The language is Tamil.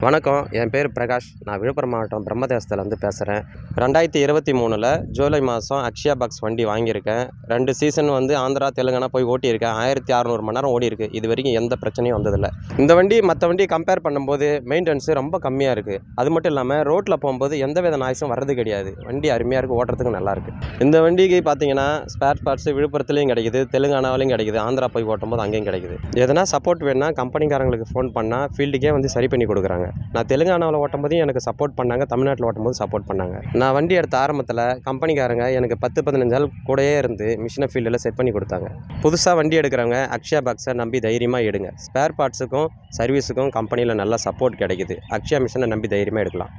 வணக்கம். என் பேர் பிரகாஷ். நான் விழுப்புரம் மாவட்டம் பிரம்மதேசத்துலேருந்து பேசுகிறேன். 2023 ஜூலை மாதம் அக்ஷயா பாக்ஸ் வண்டி வாங்கியிருக்கேன். 2 சீசன் ஆந்திரா, தெலுங்கானா போய் ஓட்டியிருக்கேன். 1600 மணி நேரம் ஓடிருக்கு. இது வரைக்கும் எந்த பிரச்சனையும் வந்ததில்லை. இந்த வண்டி மற்ற வண்டியை கம்பேர் பண்ணும்போது மெயின்டெனன்ஸு ரொம்ப கம்மியாக இருக்குது. அது மட்டும் இல்லாமல் ரோட்டில் போகும்போது எந்த வித நாய்ஸும் வர்றது கிடையாது. வண்டி அருமையாக இருக்குது, ஓட்டுறதுக்கு நல்லாயிருக்கு. இந்த வண்டிக்கு பார்த்தீங்கன்னா ஸ்பேர் பார்ட்ஸு விழுப்புரத்துலேயும் கிடைக்குது, தெலுங்கானாவிலையும் கிடைக்குது, ஆந்திரா போய் ஓட்டும்போது அங்கேயும் கிடைக்குது. எதனா சப்போர்ட் வேணுன்னா கம்பெனிக்காரங்களுக்கு ஃபோன் பண்ணால் ஃபீல்டுக்கே சரி பண்ணி கொடுக்குறாங்க. நான் தெலுங்கானாவில் ஓட்டும்போது எனக்கு சப்போர்ட் பண்ணாங்க, தமிழ்நாட்டில் ஓட்டும்போது சப்போர்ட் பண்ணாங்க. நான் வண்டி எடுத்த ஆரம்பத்தில் கம்பெனிக்காரங்க எனக்கு 10-15 நாள் கூடயே இருந்து மிஷினை ஃபீல்டில் செட் பண்ணி கொடுத்தாங்க. புதுசாக வண்டி எடுக்கிறவங்க அக்ஷயா பாக்ஸை நம்பி தைரியமாக எடுங்க. ஸ்பேர் பார்ட்ஸுக்கும் சர்வீஸுக்கும் கம்பெனியில் நல்லா சப்போர்ட் கிடைக்குது. அக்ஷயா மிஷினை நம்பி தைரியமாக எடுக்கலாம்.